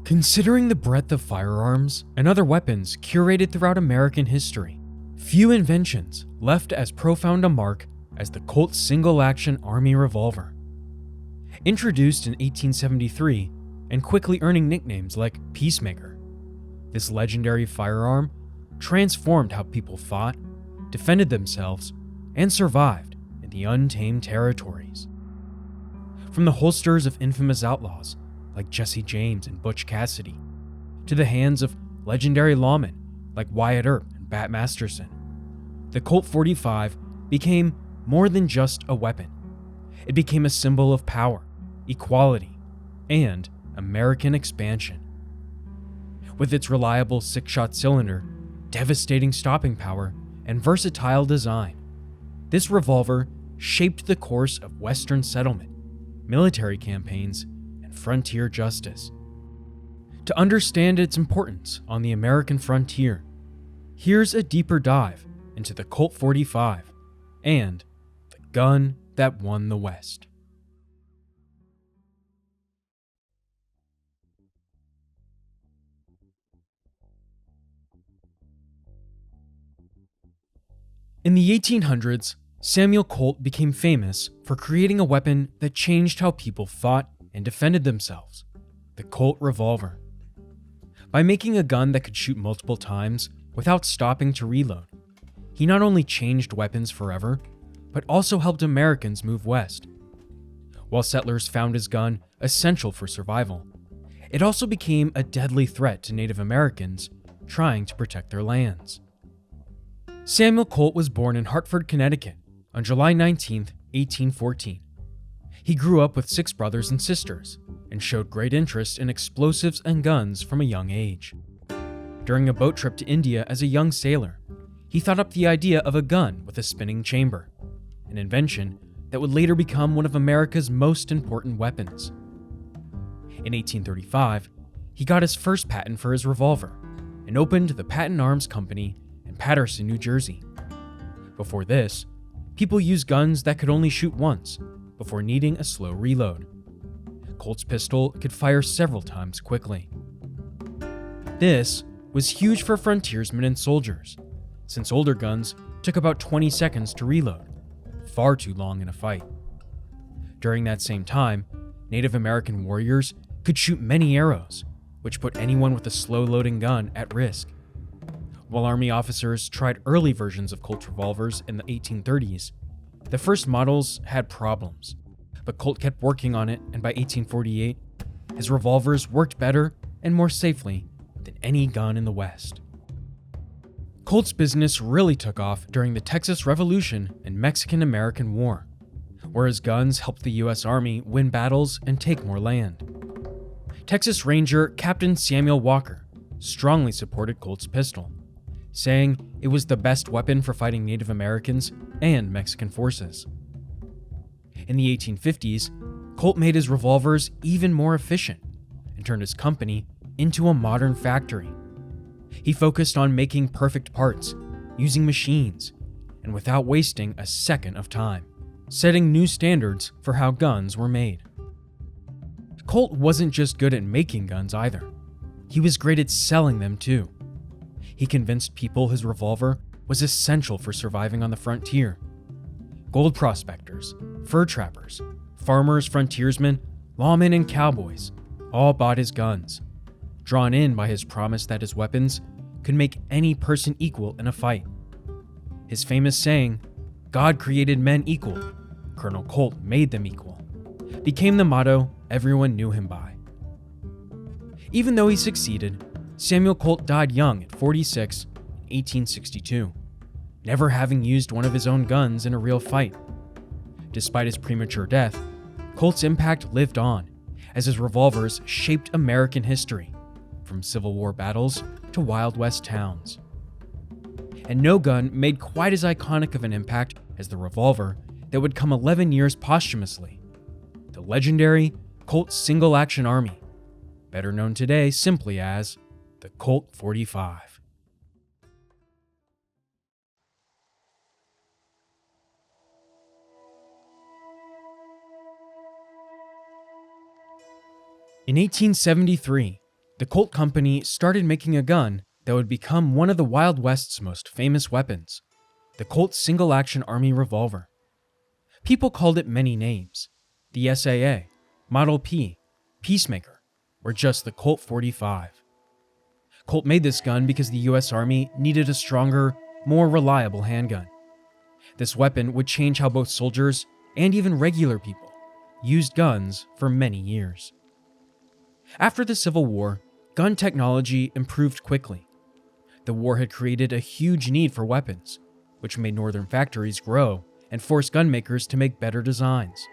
Considering the breadth of firearms and other weapons curated throughout American history, few inventions left as profound a mark as the Colt Single Action Army revolver. Introduced in 1873 and quickly earning nicknames like Peacemaker, this legendary firearm transformed how people fought, defended themselves, and survived in the untamed territories. From the holsters of infamous outlaws like Jesse James and Butch Cassidy, to the hands of legendary lawmen like Wyatt Earp and Masterson, the Colt 45 became more than just a weapon. It became a symbol of power, equality, and American expansion. With its reliable 6-shot cylinder, devastating stopping power, and versatile design, this revolver shaped the course of Western settlement, military campaigns, and frontier justice. To understand its importance on the American frontier, here's a deeper dive into the Colt 45 and the gun that won the West. In the 1800s, Samuel Colt became famous for creating a weapon that changed how people fought and defended themselves: the Colt revolver. By making a gun that could shoot multiple times without stopping to reload, he not only changed weapons forever, but also helped Americans move west. While settlers found his gun essential for survival, it also became a deadly threat to Native Americans trying to protect their lands. Samuel Colt was born in Hartford, Connecticut on July 19, 1814. He grew up with 6 brothers and sisters and showed great interest in explosives and guns from a young age. During a boat trip to India as a young sailor, he thought up the idea of a gun with a spinning chamber, an invention that would later become one of America's most important weapons. In 1835, he got his first patent for his revolver and opened the Patent Arms Company in Paterson, New Jersey. Before this, people used guns that could only shoot once before needing a slow reload. Colt's pistol could fire several times quickly. This was huge for frontiersmen and soldiers, since older guns took about 20 seconds to reload, far too long in a fight. During that same time, Native American warriors could shoot many arrows, which put anyone with a slow-loading gun at risk. While Army officers tried early versions of Colt revolvers in the 1830s, the first models had problems, but Colt kept working on it, and by 1848, his revolvers worked better and more safely than any gun in the West. Colt's business really took off during the Texas Revolution and Mexican-American War, where his guns helped the U.S. Army win battles and take more land. Texas Ranger Captain Samuel Walker strongly supported Colt's pistol, saying it was the best weapon for fighting Native Americans and Mexican forces. In the 1850s, Colt made his revolvers even more efficient and turned his company into a modern factory. He focused on making perfect parts, using machines, and without wasting a second of time, setting new standards for how guns were made. Colt wasn't just good at making guns either. He was great at selling them too. He convinced people his revolver was essential for surviving on the frontier. Gold prospectors, fur trappers, farmers, frontiersmen, lawmen, and cowboys all bought his guns, drawn in by his promise that his weapons could make any person equal in a fight. His famous saying, "God created men equal, Colonel Colt made them equal," became the motto everyone knew him by. Even though he succeeded, Samuel Colt died young at 46 in 1862, never having used one of his own guns in a real fight. Despite his premature death, Colt's impact lived on, as his revolvers shaped American history, from Civil War battles to Wild West towns. And no gun made quite as iconic of an impact as the revolver that would come 11 years posthumously: the legendary Colt Single Action Army, better known today simply as the Colt 45. In 1873, The Colt Company started making a gun that would become one of the Wild West's most famous weapons, the Colt Single Action Army Revolver. People called it many names: the SAA, Model P, Peacemaker, or just the Colt 45. Colt made this gun because the US Army needed a stronger, more reliable handgun. This weapon would change how both soldiers and even regular people used guns for many years. After the Civil War, gun technology improved quickly. The war had created a huge need for weapons, which made northern factories grow and forced gunmakers to make better designs.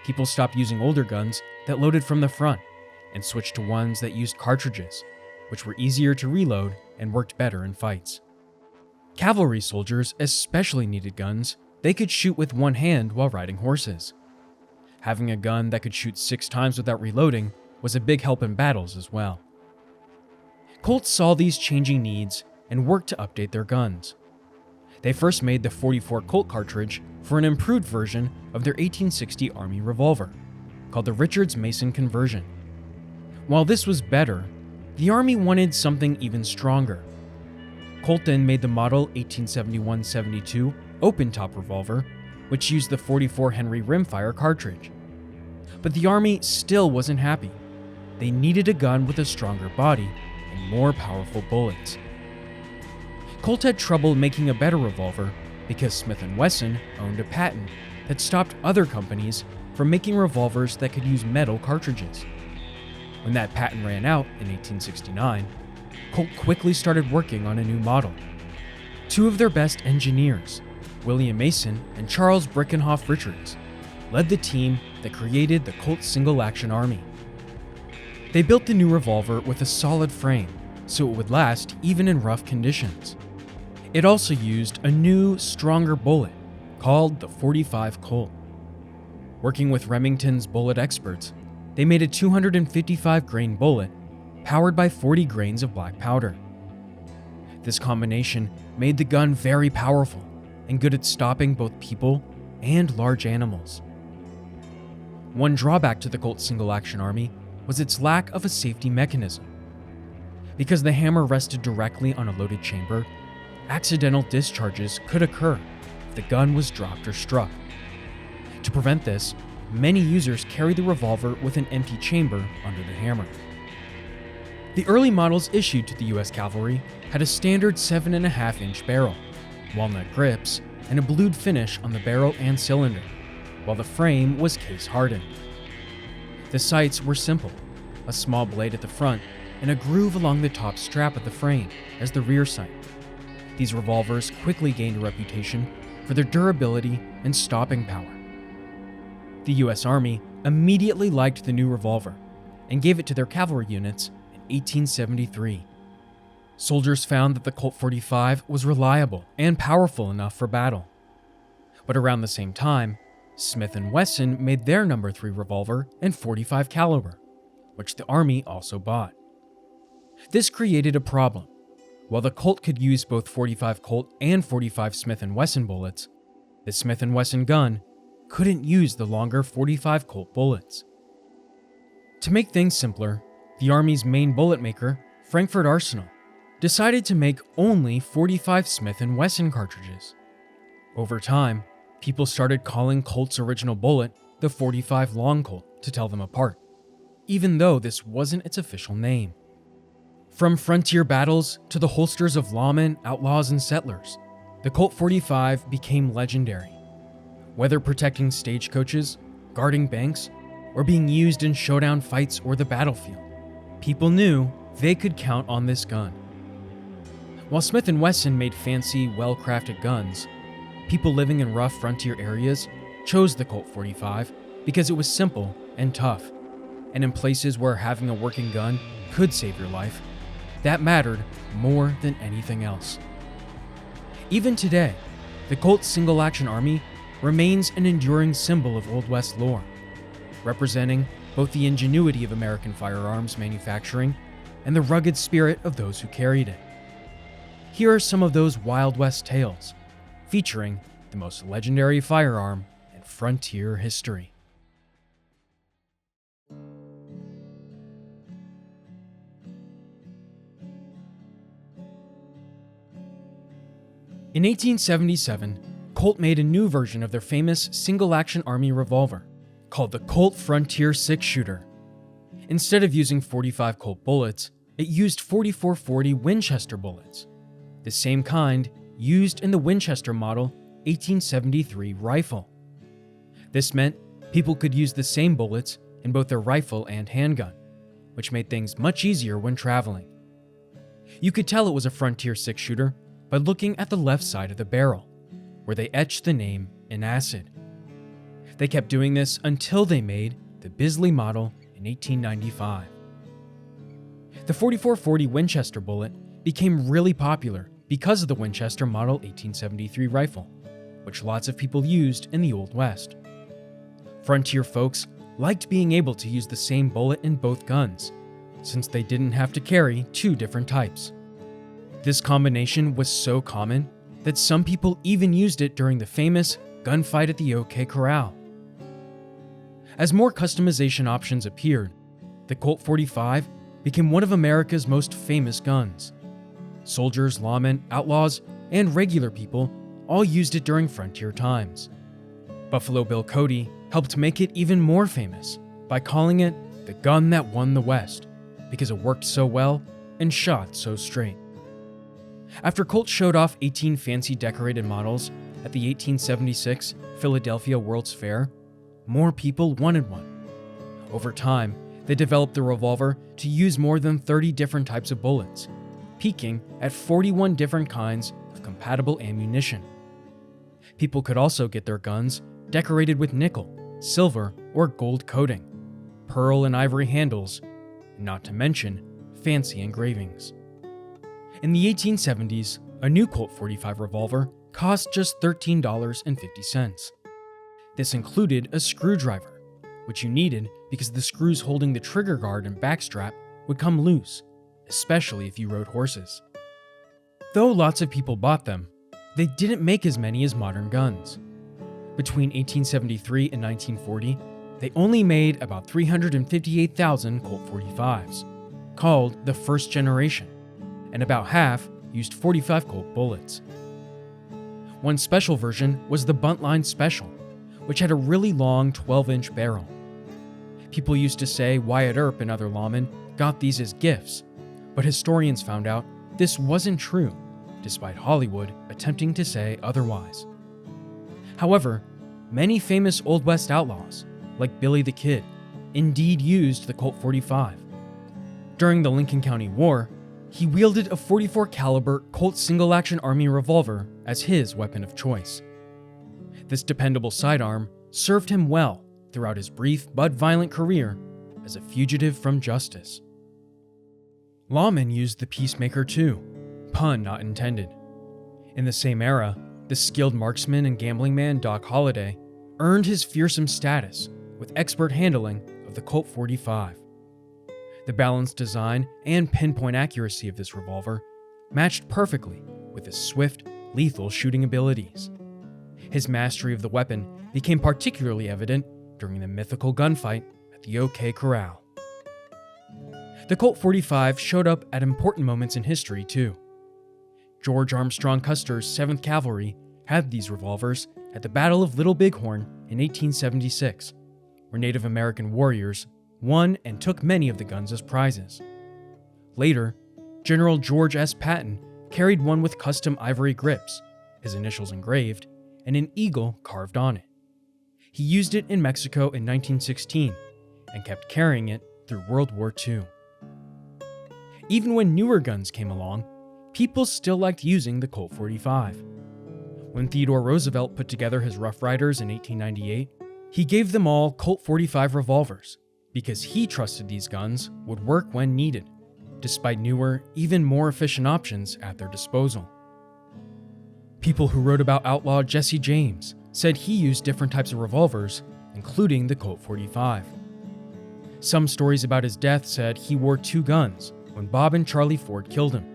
People stopped using older guns that loaded from the front and switched to ones that used cartridges, which were easier to reload and worked better in fights. Cavalry soldiers especially needed guns they could shoot with one hand while riding horses. Having a gun that could shoot 6 times without reloading was a big help in battles as well. Colt saw these changing needs and worked to update their guns. They first made the .44 Colt cartridge for an improved version of their 1860 Army revolver, called the Richards-Mason conversion. While this was better, the Army wanted something even stronger. Colt then made the model 1871-72 open-top revolver, which used the .44 Henry rimfire cartridge. But the Army still wasn't happy. They needed a gun with a stronger body and more powerful bullets. Colt had trouble making a better revolver because Smith & Wesson owned a patent that stopped other companies from making revolvers that could use metal cartridges. When that patent ran out in 1869, Colt quickly started working on a new model. 2 of their best engineers, William Mason and Charles Brickenhoff Richards, led the team that created the Colt Single Action Army. They built the new revolver with a solid frame so it would last even in rough conditions. It also used a new, stronger bullet called the .45 Colt. Working with Remington's bullet experts, they made a 255-grain bullet powered by 40 grains of black powder. This combination made the gun very powerful and good at stopping both people and large animals. One drawback to the Colt Single Action Army was its lack of a safety mechanism. Because the hammer rested directly on a loaded chamber, accidental discharges could occur if the gun was dropped or struck. To prevent this, many users carry the revolver with an empty chamber under the hammer. The early models issued to the US Cavalry had a standard 7.5-inch barrel, walnut grips, and a blued finish on the barrel and cylinder, while the frame was case-hardened. The sights were simple: a small blade at the front and a groove along the top strap of the frame as the rear sight. These revolvers quickly gained a reputation for their durability and stopping power. The US Army immediately liked the new revolver and gave it to their cavalry units in 1873. Soldiers found that the Colt 45 was reliable and powerful enough for battle. But around the same time, Smith & Wesson made their No. 3 revolver in .45 caliber, which the Army also bought. This created a problem. While the Colt could use both .45 Colt and .45 Smith & Wesson bullets, the Smith & Wesson gun couldn't use the longer .45 Colt bullets. To make things simpler, the Army's main bullet maker, Frankfurt Arsenal, decided to make only .45 Smith & Wesson cartridges. Over time, people started calling Colt's original bullet the .45 Long Colt to tell them apart, even though this wasn't its official name. From frontier battles to the holsters of lawmen, outlaws, and settlers, the Colt 45 became legendary. Whether protecting stagecoaches, guarding banks, or being used in showdown fights or the battlefield, people knew they could count on this gun. While Smith & Wesson made fancy, well-crafted guns, people living in rough frontier areas chose the Colt 45 because it was simple and tough, and in places where having a working gun could save your life, that mattered more than anything else. Even today, the Colt Single Action Army remains an enduring symbol of Old West lore, representing both the ingenuity of American firearms manufacturing and the rugged spirit of those who carried it. Here are some of those Wild West tales, featuring the most legendary firearm in frontier history. In 1877, Colt made a new version of their famous Single Action Army revolver, called the Colt Frontier 6-shooter. Instead of using 45 Colt bullets, it used 4440 Winchester bullets, the same kind used in the Winchester Model 1873 rifle. This meant people could use the same bullets in both their rifle and handgun, which made things much easier when traveling. You could tell it was a Frontier 6-shooter by looking at the left side of the barrel, where they etched the name in acid. They kept doing this until they made the Bisley Model in 1895. The 4440 Winchester bullet became really popular because of the Winchester Model 1873 rifle, which lots of people used in the Old West. Frontier folks liked being able to use the same bullet in both guns, since they didn't have to carry two different types. This combination was so common that some people even used it during the famous gunfight at the OK Corral. As more customization options appeared, the Colt 45 became one of America's most famous guns. Soldiers, lawmen, outlaws, and regular people all used it during frontier times. Buffalo Bill Cody helped make it even more famous by calling it the gun that won the West because it worked so well and shot so straight. After Colt showed off 18 fancy decorated models at the 1876 Philadelphia World's Fair, more people wanted one. Over time, they developed the revolver to use more than 30 different types of bullets, peaking at 41 different kinds of compatible ammunition. People could also get their guns decorated with nickel, silver, or gold coating, pearl and ivory handles, and not to mention fancy engravings. In the 1870s, a new Colt 45 revolver cost just $13.50. This included a screwdriver, which you needed because the screws holding the trigger guard and backstrap would come loose, especially if you rode horses. Though lots of people bought them, they didn't make as many as modern guns. Between 1873 and 1940, they only made about 358,000 Colt 45s, called the first generation, and about half used 45 Colt bullets. One special version was the Buntline Special, which had a really long 12-inch barrel. People used to say Wyatt Earp and other lawmen got these as gifts, but historians found out this wasn't true, despite Hollywood attempting to say otherwise. However, many famous Old West outlaws, like Billy the Kid, indeed used the Colt 45. During the Lincoln County War, he wielded a .44 caliber Colt Single Action Army revolver as his weapon of choice. This dependable sidearm served him well throughout his brief but violent career as a fugitive from justice. Lawmen used the Peacemaker too, pun not intended. In the same era, the skilled marksman and gambling man Doc Holliday earned his fearsome status with expert handling of the Colt 45. The balanced design and pinpoint accuracy of this revolver matched perfectly with his swift, lethal shooting abilities. His mastery of the weapon became particularly evident during the mythical gunfight at the OK Corral. The Colt 45 showed up at important moments in history too. George Armstrong Custer's 7th Cavalry had these revolvers at the Battle of Little Bighorn in 1876, where Native American warriors won and took many of the guns as prizes. Later, General George S. Patton carried one with custom ivory grips, his initials engraved, and an eagle carved on it. He used it in Mexico in 1916 and kept carrying it through World War II. Even when newer guns came along, people still liked using the Colt 45. When Theodore Roosevelt put together his Rough Riders in 1898, he gave them all Colt 45 revolvers because he trusted these guns would work when needed, despite newer, even more efficient options at their disposal. People who wrote about outlaw Jesse James said he used different types of revolvers, including the Colt 45. Some stories about his death said he wore 2 guns when Bob and Charlie Ford killed him,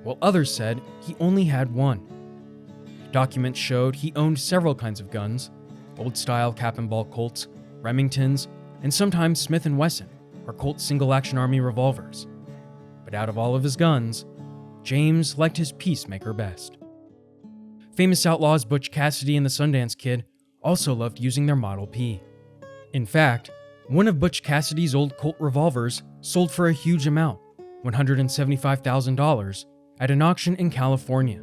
while others said he only had 1. Documents showed he owned several kinds of guns, old-style cap and ball Colts, Remingtons, and sometimes Smith & Wesson or Colt Single Action Army revolvers. But out of all of his guns, James liked his Peacemaker best. Famous outlaws Butch Cassidy and the Sundance Kid also loved using their Model P. In fact, one of Butch Cassidy's old Colt revolvers sold for a huge amount, $175,000, at an auction in California,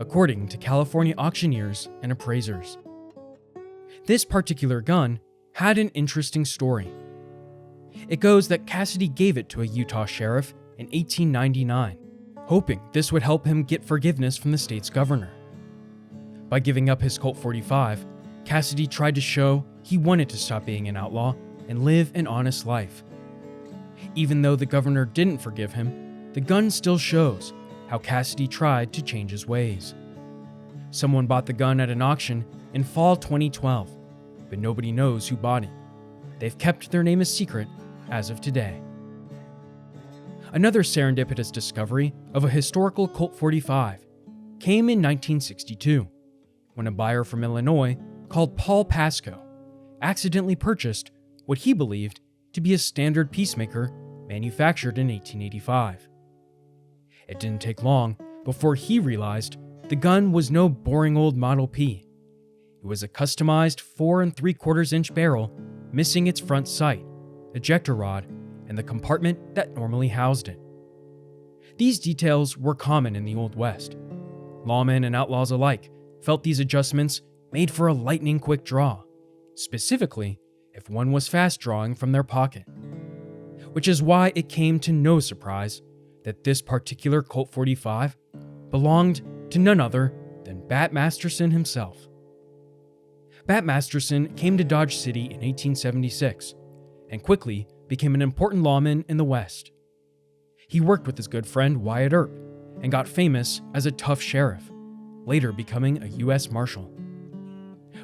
according to California auctioneers and appraisers. This particular gun had an interesting story. It goes that Cassidy gave it to a Utah sheriff in 1899, hoping this would help him get forgiveness from the state's governor. By giving up his Colt 45, Cassidy tried to show he wanted to stop being an outlaw and live an honest life. Even though the governor didn't forgive him, the gun still shows how Cassidy tried to change his ways. Someone bought the gun at an auction in fall 2012, but nobody knows who bought it. They've kept their name a secret as of today. Another serendipitous discovery of a historical Colt 45 came in 1962, when a buyer from Illinois called Paul Pasco accidentally purchased what he believed to be a standard Peacemaker manufactured in 1885. It didn't take long before he realized the gun was no boring old Model P. It was a customized 4 3/4 inch barrel missing its front sight, ejector rod, and the compartment that normally housed it. These details were common in the Old West. Lawmen and outlaws alike felt these adjustments made for a lightning-quick draw, specifically if one was fast drawing from their pocket. Which is why it came to no surprise that this particular Colt 45 belonged to none other than Bat Masterson himself. Bat Masterson came to Dodge City in 1876 and quickly became an important lawman in the West. He worked with his good friend Wyatt Earp and got famous as a tough sheriff, later becoming a U.S. Marshal.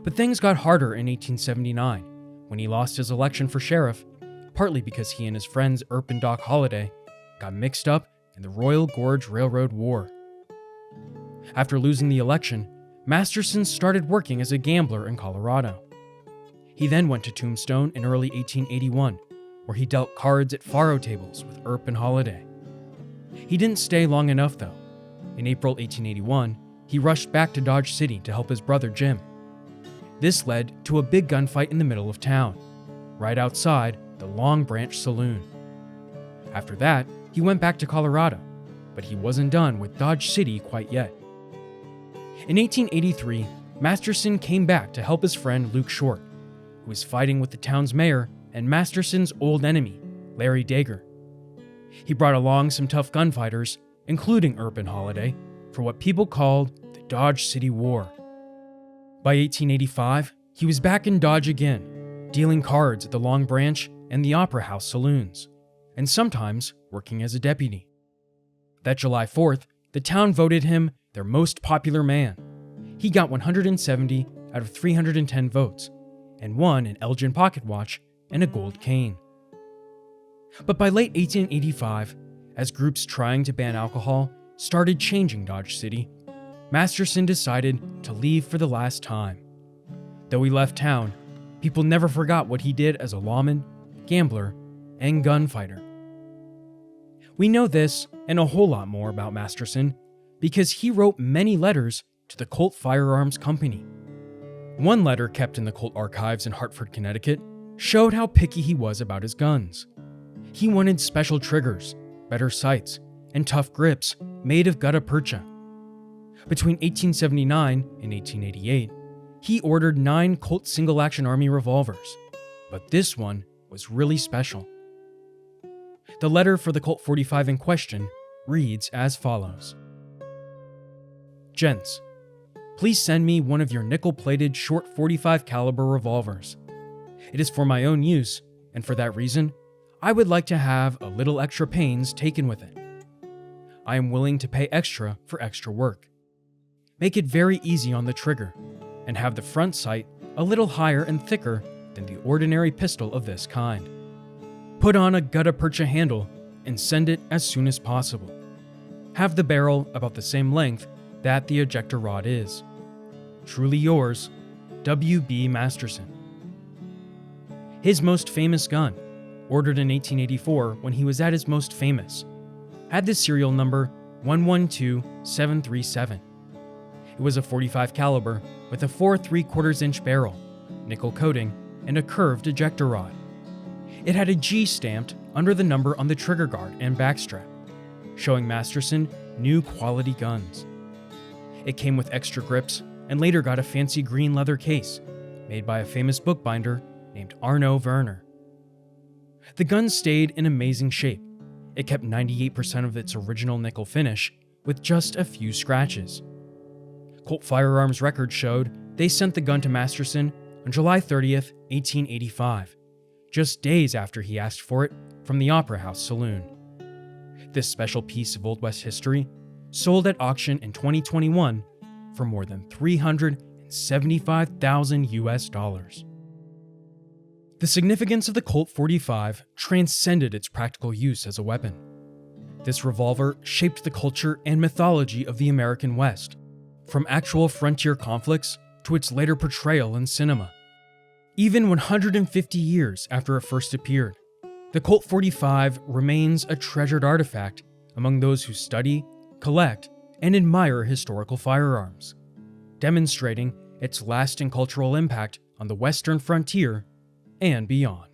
But things got harder in 1879 when he lost his election for sheriff, partly because he and his friends Earp and Doc Holliday got mixed up in the Royal Gorge Railroad War. After losing the election, Masterson started working as a gambler in Colorado. He then went to Tombstone in early 1881, where he dealt cards at faro tables with Earp and Holliday. He didn't stay long enough, though. In April 1881, he rushed back to Dodge City to help his brother Jim. This led to a big gunfight in the middle of town, right outside the Long Branch Saloon. After that, he went back to Colorado, but he wasn't done with Dodge City quite yet. In 1883, Masterson came back to help his friend Luke Short, who was fighting with the town's mayor and Masterson's old enemy, Larry Dager. He brought along some tough gunfighters, including Earp and Holliday, for what people called the Dodge City War. By 1885, he was back in Dodge again, dealing cards at the Long Branch and the Opera House saloons, and sometimes working as a deputy. That July 4th, the town voted him their most popular man. He got 170 out of 310 votes, and won an Elgin pocket watch and a gold cane. But by late 1885, as groups trying to ban alcohol started changing Dodge City, Masterson decided to leave for the last time. Though he left town, people never forgot what he did as a lawman, gambler, and gunfighter. We know this and a whole lot more about Masterson because he wrote many letters to the Colt Firearms Company. One letter kept in the Colt archives in Hartford, Connecticut, showed how picky he was about his guns. He wanted special triggers, better sights, and tough grips made of gutta percha. Between 1879 and 1888, he ordered 9 Colt Single Action Army revolvers, but this one was really special. The letter for the Colt 45 in question reads as follows. Gents, please send me one of your nickel-plated short 45 caliber revolvers. It is for my own use, and for that reason, I would like to have a little extra pains taken with it. I am willing to pay extra for extra work. Make it very easy on the trigger, and have the front sight a little higher and thicker than the ordinary pistol of this kind. Put on a gutta percha handle and send it as soon as possible. Have the barrel about the same length that the ejector rod is. Truly yours, W.B. Masterson. His most famous gun, ordered in 1884 when he was at his most famous, had the serial number 112737. It was a .45 caliber with a 4 3/4-inch barrel, nickel coating, and a curved ejector rod. It had a G stamped under the number on the trigger guard and backstrap, showing Masterson new quality guns. It came with extra grips and later got a fancy green leather case made by a famous bookbinder named Arno Werner. The gun stayed in amazing shape. It kept 98% of its original nickel finish with just a few scratches. Colt Firearms records showed they sent the gun to Masterson on July 30th, 1885, just days after he asked for it from the Opera House Saloon. This special piece of Old West history sold at auction in 2021 for more than $375,000 US. The significance of the Colt 45 transcended its practical use as a weapon. This revolver shaped the culture and mythology of the American West, from actual frontier conflicts to its later portrayal in cinema. Even 150 years after it first appeared, the Colt 45 remains a treasured artifact among those who study, collect, and admire historical firearms, demonstrating its lasting cultural impact on the Western frontier and beyond.